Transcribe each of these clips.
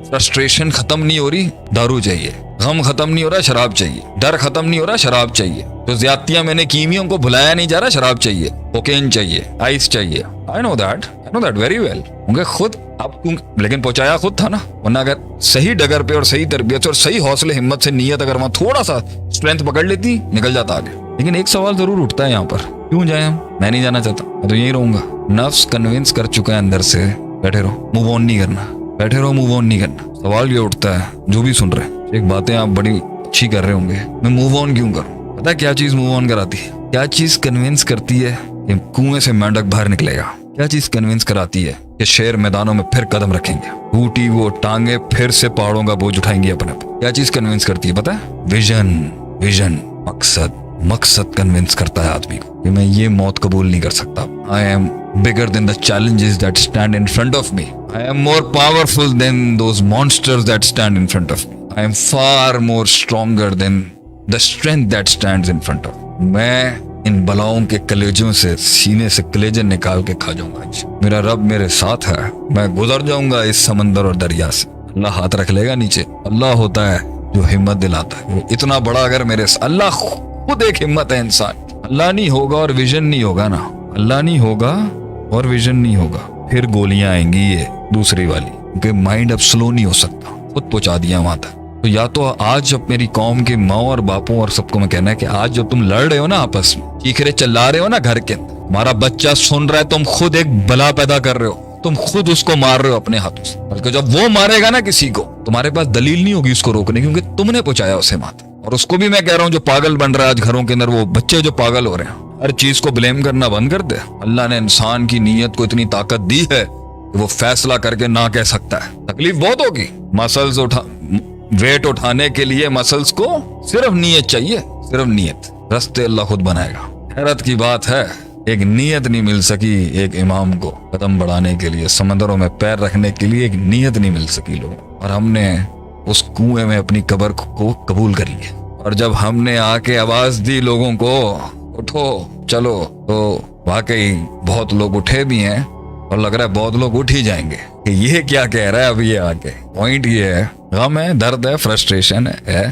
Frustration खत्म नहीं हो रही, दारू चाहिए। गम खत्म नहीं हो रहा, शराब चाहिए। डर खत्म नहीं हो रहा, शराब चाहिए। जो ज्यादतियां मैंने की हुई उनको भुलाया नहीं जा रहा, शराब चाहिए, कोकेन चाहिए, आइस चाहिए। I know that very well. उनके खुद लेकिन पहुंचाया खुद था ना, वरना अगर सही डगर पे और सही तरबियत और सही हौसले हिम्मत से नीयत अगर वहां थोड़ा सा स्ट्रेंथ पकड़ लेती, निकल जाता आगे। लेकिन एक सवाल जरूर उठता है यहाँ पर, क्यों जाए हम? मैं नहीं जाना चाहता, मैं तो यहीं रहूंगा। नफ्स कन्विंस कर चुका है अंदर से, बैठे रहो, मूव ऑन नहीं करना, बैठे रहो, मूव ऑन नहीं करना। सवाल ये उठता है, जो भी सुन रहे हैं, एक बातें आप बड़ी अच्छी कर रहे होंगे, मैं मूव ऑन क्यों करूं? पता है क्या चीज मूव ऑन कराती है? क्या चीज कन्विंस करती है कि कुएं से मेंढक बाहर निकलेगा? क्या चीज कन्विंस कराती है कि शेर मैदानों में फिर कदम रखेंगे? टूटी वो टांगे फिर से पहाड़ों का बोझ उठाएंगी अपने पे। क्या चीज कन्विंस करती है पता है? विजन, मकसद कन्विंस करता है आदमी को कि मैं ये मौत कबूल नहीं कर सकता। I am bigger than the challenges that stand in front of me. I am more powerful than those monsters that stand in front of me. I am far more stronger than the strength that stands in front of. मैं इन बलाओं के कलेजों से, सीने से कलेजे निकाल के खा जाऊंगा आज। मेरा रब मेरे साथ है, मैं गुजर जाऊंगा इस समंदर और दरिया से। अल्लाह हाथ रख लेगा नीचे। अल्लाह होता है जो हिम्मत दिलाता है। वो इतना बड़ा अगर मेरे अल्लाह खुद एक हिम्मत है इंसान। अल्लाह नहीं होगा और विजन नहीं होगा ना, अल्लाह नहीं होगा और विजन नहीं होगा, फिर गोलियां आएंगी ये दूसरी वाली, क्योंकि माइंड अब स्लो नहीं हो सकता। खुद पहुंचा दिया वहां तक। तो या तो आज जब मेरी कौम के माओ और बापों और सबको मैं कहना है कि आज जब तुम लड़ रहे हो ना, आपस में चीखरे चिल्ला रहे हो ना घर के अंदर, हमारा बच्चा सुन रहा है, तुम खुद एक बला पैदा कर रहे हो, तुम खुद उसको मार रहे हो अपने हाथों से। बल्कि जब वो मारेगा ना किसी को, तुम्हारे पास दलील नहीं होगी उसको रोकने, क्योंकि तुमने पहुंचाया उसे मात। और उसको भी मैं कह रहा हूँ जो पागल बन रहा है आज घरों के अंदर, वो बच्चे जो पागल हो रहे हैं, हर चीज को ब्लेम करना बंद कर दे। अल्लाह ने इंसान की नीयत को इतनी ताकत दी है कि वो फैसला करके ना कह सकता है। तकलीफ बहुत होगी, मसल्स वेट उठाने के लिए मसल्स को सिर्फ नीयत चाहिए, सिर्फ नीयत। रास्ते अल्लाह खुद बनाएगा। हैरत की बात है, एक नीयत नहीं मिल सकी एक इमाम को कदम बढ़ाने के लिए, समंदरों में पैर रखने के लिए एक नीयत नहीं मिल सकी लोगों, और हमने उस कुएं में अपनी कब्र को कबूल कर लिया। और जब हमने आके आवाज दी लोगों को, उठो चलो, तो वाकई बहुत लोग उठे भी हैं और लग रहा है बहुत लोग उठ ही जाएंगे। ये क्या कह रहा है अभी ये आके? पॉइंट ये है, गम है, दर्द है, फ्रस्ट्रेशन है,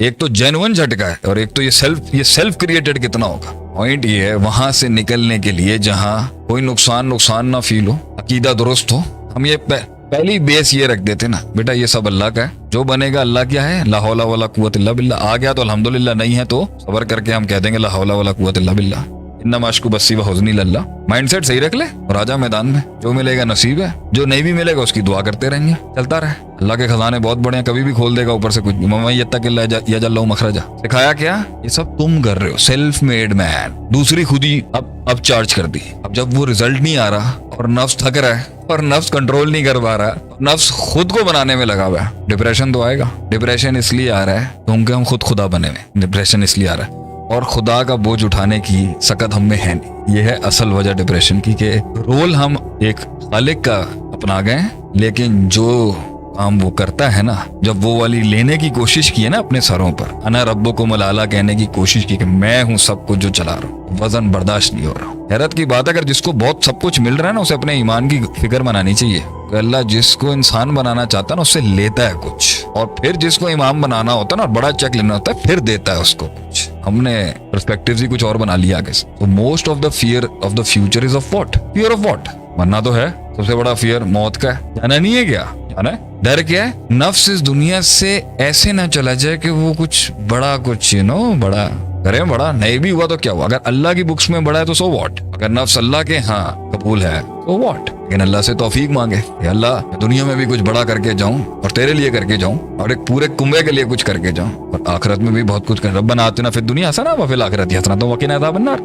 एक तो जेन्युइन झटका है और एक तो ये सेल्फ क्रिएटेड कितना होगा। पॉइंट ये है, वहां से निकलने के लिए जहां कोई नुकसान ना फील हो, अकीदा दुरुस्त हो, हम ये पहली बेस ये रख देते ना, बेटा ये सब अल्लाह का है, जो बनेगा अल्लाह क्या है, ला हौला वला कुव्वत इल्ला बिल्लाह। आ गया तो अल्हम्दुलिल्लाह, नहीं है तो सब्र करके हम कह देंगे ला हौला वला कुव्वत इल्ला बिल्लाह, इन्नमा अश्कु बस्सी व हुज़्नी लल्लाह। माइंडसेट सही रख ले और आजा मैदान में। जो मिलेगा नसीब है, जो नहीं भी मिलेगा उसकी दुआ करते रहेंगे, चलता रहे। अल्लाह के खजाने बहुत बड़े हैं, कभी भी खोल देगा ऊपर से कुछ। यत्तक़िल्लाह मखरजा। सिखाया क्या? ये सब तुम कर रहे हो, सेल्फ मेड मैन। दूसरी खुदी अब चार्ज कर दी। अब जब वो रिजल्ट नहीं आ रहा और नफ्स थक रहा है और नफ्स कंट्रोल नहीं कर पा रहा, नफ्स खुद को बनाने में लगा हुआ है, डिप्रेशन तो आएगा। डिप्रेशन इसलिए आ रहा है क्योंकि हम खुद खुदा बने हुए। डिप्रेशन इसलिए आ रहा है और खुदा का बोझ उठाने की सकत हम में है नहीं। ये है असल वजह डिप्रेशन की, कि रोल हम एक खालिक का अपना गए, लेकिन जो काम वो करता है ना, जब वो वाली लेने की कोशिश की है ना अपने सरों पर, अना रब्बुकुम अल-आला कहने की कोशिश की कि मैं हूं सब कुछ जो चला रहा हूँ, वजन बर्दाश्त नहीं हो रहा। हैरत की बात है, अगर जिसको बहुत सब कुछ मिल रहा है ना, उसे अपने ईमान की फिक्र मनानी चाहिए। अल्लाह जिसको इंसान बनाना चाहता है ना, उससे लेता है कुछ, और फिर जिसको इमाम बनाना होता है ना, बड़ा चेक लेना होता है, फिर देता है उसको कुछ। हमने पर्सपेक्टिव ही कुछ और बना लिया आगे से। तो most of the fear of the future is of what? Fear of what? मरना तो है, सबसे बड़ा फियर मौत का है। जाना नहीं है क्या? जाना है। डर क्या है? नफ्स इस दुनिया से ऐसे ना चला जाए कि वो कुछ बड़ा बड़ा करे। बड़ा नहीं भी हुआ तो क्या हुआ? अगर अल्लाह की बुक्स में बड़ा है तो सो व्हाट? अगर नफ्स अल्लाह के हाँ कबूल है तो व्हाट? लेकिन अल्लाह से तौफीक मांगे, अल्लाह दुनिया में भी कुछ बड़ा करके जाऊं और तेरे लिए करके जाऊं और एक पूरे कुंबे के लिए कुछ करके जाऊं और आखिरत में भी बहुत कुछ कर। रब्बना आतिना फिद दुनिया हसना व फिल आखिरति हसना तो वकीना अज़ाबन नार।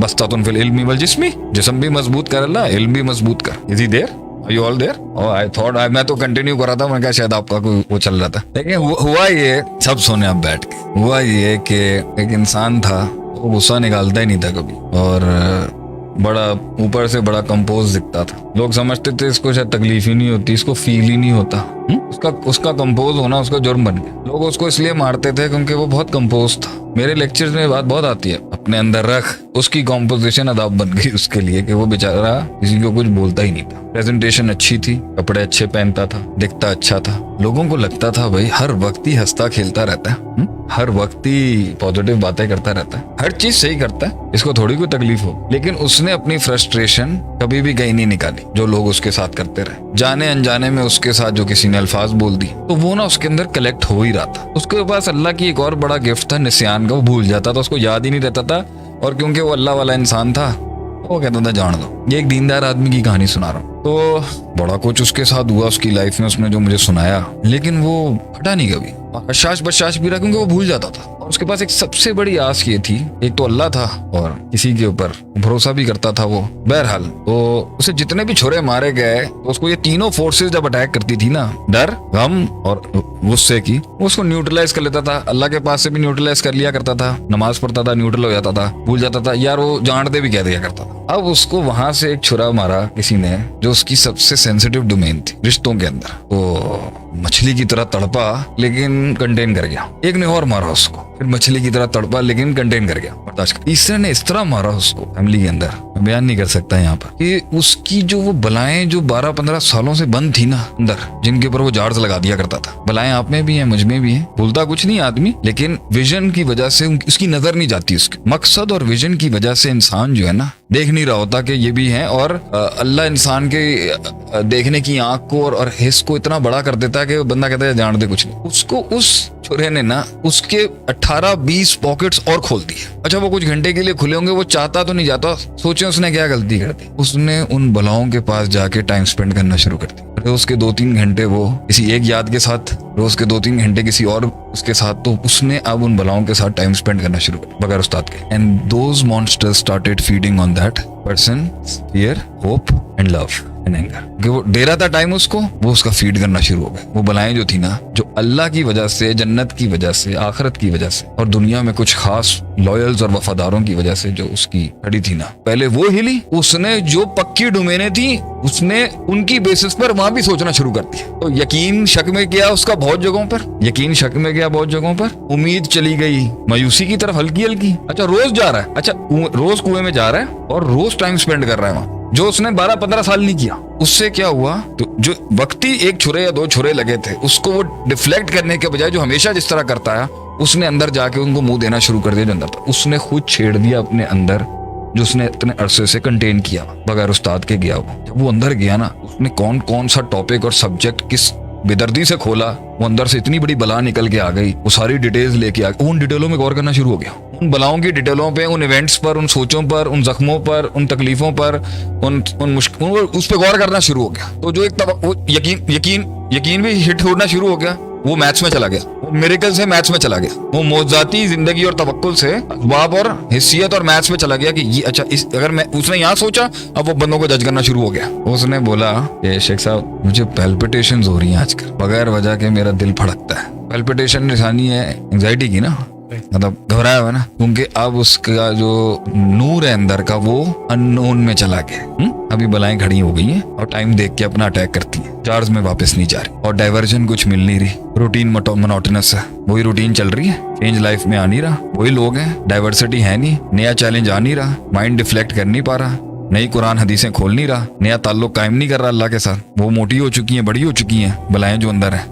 बस्तातुन फिल इल्मी वल जिस्मी, जिस्म भी मजबूत कर अल्लाह, इल्म भी मजबूत कर। Is he there? Are you all there? Oh, I thought मैं तो कंटिन्यू कर रहा था, मैं क्या शायद आपका कोई वो चल रहा था। लेकिन हुआ ये, सब सोने आप बैठ के, हुआ ये कि एक इंसान था, वो गुस्सा निकालता ही नहीं था कभी, और बड़ा ऊपर से बड़ा कंपोज दिखता था। लोग समझते थे इसको शायद तकलीफ ही नहीं होती, इसको फील ही नहीं होता। उसका कंपोज होना उसका जुर्म बन गया। लोग उसको इसलिए मारते थे क्योंकि वो बहुत कंपोज था। मेरे लेक्चर्स में बात बहुत आती है, अपने अंदर रख उसकी कॉम्पोजिशन अदाब बन गई उसके लिए कि वो बेचारा किसी को कुछ बोलता ही नहीं था। प्रेजेंटेशन अच्छी थी, कपड़े अच्छे पहनता था, दिखता अच्छा था, लोगों को लगता था भाई हर वक्त ही हंसता खेलता रहता है, हर वक्त ही पॉजिटिव बातें करता रहता है, हर चीज सही करता है, इसको थोड़ी कोई तकलीफ हो। लेकिन उसने अपनी फ्रस्ट्रेशन कभी भी कहीं नहीं निकाली जो लोग उसके साथ करते रहे। जाने अनजाने में उसके साथ जो किसी ने अल्फाज बोल दी तो वो ना उसके अंदर कलेक्ट हो ही रहा था। उसके पास अल्लाह की एक और बड़ा गिफ्ट था निस्यान का, वो भूल जाता था, उसको याद ही नहीं रहता था। और क्योंकि वो अल्लाह वाला इंसान था वो कहता था जान दो। ये एक दीनदार आदमी की कहानी सुना रहा हूँ। तो बड़ा कुछ उसके साथ हुआ उसकी लाइफ में, उसने जो मुझे सुनाया, लेकिन वो हटा नहीं कभी, हशाश बशाश भी रहा, क्योंकि वो भूल जाता था। और उसके पास एक सबसे बड़ी आस ये थी, एक तो अल्लाह था और किसी के ऊपर भरोसा भी करता था वो। बहरहाल तो उसे जितने भी छुरे मारे गए तो उसको ये तीनों फोर्सेस जब अटैक करती थी ना, डर, गम और गुस्से की, वो उसको न्यूट्रलाइज कर लेता था। अल्लाह के पास से भी न्यूट्रलाइज कर लिया करता था, नमाज पढ़ता था, न्यूट्रल हो जाता था, भूल जाता था यार, वो जानते भी कह दिया करता था। अब उसको वहां से एक छुरा मारा किसी ने जो उसकी सबसे सेंसिटिव डोमेन थी रिश्तों के अंदर, तो मछली की तरह तड़पा लेकिन कंटेन कर गया। एक ने और मारा उसको, फिर मछली की तरह तड़पा लेकिन कंटेन कर गया, बर्दाश्त कर। तीसरे ने इस तरह मारा उसको फैमिली के अंदर, मैं बयान नहीं कर सकता यहाँ पर, कि उसकी जो वो बलाएं जो 12-15 सालों से बंद थी ना अंदर, जिनके ऊपर वो जार्स लगा दिया करता था, बलाएं आप में भी है, मुझ में भी है, भूलता कुछ नहीं आदमी, लेकिन विजन की वजह से उसकी नजर नहीं जाती। उसकी मकसद और विजन की वजह से इंसान जो है ना देख नहीं रहा होता कि ये भी है। और अल्लाह इंसान के देखने की आंख को और हिस्स को इतना बड़ा कर देता है कि बंदा कहता है जान दे कुछ नहीं। उसको उस छुरे ने ना उसके 18-20 पॉकेट्स और खोल दिए। अच्छा वो कुछ घंटे के लिए खुले होंगे, वो चाहता तो नहीं जाता। सोचे उसने क्या गलती कर दी, उसने उन बलाओं के पास जाके टाइम स्पेंड करना शुरू कर दिया। रोज के 2-3 घंटे वो किसी एक याद के साथ, रोज के 2-3 घंटे किसी और उसके साथ, तो उसने अब उन बलाओं के साथ टाइम स्पेंड करना शुरू कर बगैर उस्ताद के। And those monsters started feeding on that person fear, hope and love and anger. कि वो दे रहा था टाइम उसको, वो उसका फीड करना शुरू हो गया। वो बलाएं जो थी ना, जो अल्लाह की वजह से, जन्नत की वजह से, आखिरत की वजह से और दुनिया में कुछ खास लॉयल्स और वफादारों की वजह से जो उसकी खड़ी थी ना, पहले वो हिली। उसने जो पक्की डोमेने थी उसने उनकी बेसिस पर वहां भी सोचना शुरू कर दिया। तो यकीन शक में गया उसका बहुत जगहों पर, यकीन शक में गया बहुत जगहों पर, उम्मीद चली गई मायूसी की तरफ हल्की हल्की। अच्छा रोज जा रहा है, अच्छा रोज कुएं में जा रहा है और रोज टाइम स्पेंड कर रहा है वहां, जो उसने 12-15 साल नहीं किया। उससे क्या हुआ, तो जो वक्ती एक छुरे या 2 छुरे लगे थे उसको वो डिफ्लेक्ट करने के बजाय जो हमेशा जिस तरह करता है, उसने अंदर जाके उनको मुंह देना शुरू कर दिया जो अंदर था। उसने खुद छेड़ दिया अपने अंदर जो उसने इतने अरसे से कंटेन किया बगैर उस्ताद के गया। जब वो अंदर गया ना, उसने कौन कौन सा टॉपिक और सब्जेक्ट किस बेदर्दी से खोला, वो अंदर से इतनी बड़ी बला निकल के आ गई। वो सारी डिटेल्स लेके आ गई, उन डिटेलों में गौर करना शुरू हो गया, उन बलाओं की डिटेलों पे, उन इवेंट्स पर, उन सोचों पर, उन जख्मों पर, उन तकलीफों पर, उन मुश्किलों, उस पर गौर करना शुरू हो गया। तो जो एक यकीन भी हिट होना शुरू हो गया। वो मैथ्स में चला गया, वो मिरेकल से मैथ्स में चला गया, वो मौजाती जिंदगी और तवक्कुल से असबाब और हिस्सियत और मैथ्स में चला गया कि ये अच्छा इस अगर मैं उसने यहाँ सोचा, अब वो बंदों को जज करना शुरू हो गया। उसने बोला कि शेख साहब मुझे पैल्पिटेशंस हो रही हैं आजकल, बगैर वजह के मेरा दिल फड़कता है। पैल्पिटेशन निशानी है एंजाइटी की ना, मतलब घबराया हुआ ना, क्योंकि अब उसका जो नूर है अंदर का वो अननोन में चला गया। अभी बलाएं खड़ी हो गई हैं और टाइम देख के अपना अटैक करती हैं, चार्ज में वापस नहीं जा रही और डाइवर्जन कुछ मिल नहीं रही। रूटीन मोनोटोनस है, वही रूटीन चल रही है, चेंज लाइफ में आ नहीं रहा, वही लोग हैं, डाइवर्सिटी है नहीं, नया चैलेंज आ नहीं रहा, माइंड डिफ्लेक्ट कर नहीं पा रहा, नई कुरान हदीसें खोल नहीं रहा, नया ताल्लुक कायम नहीं कर रहा अल्लाह के साथ। वो मोटी हो चुकी हैं, बड़ी हो चुकी हैं बलाएं जो अंदर है।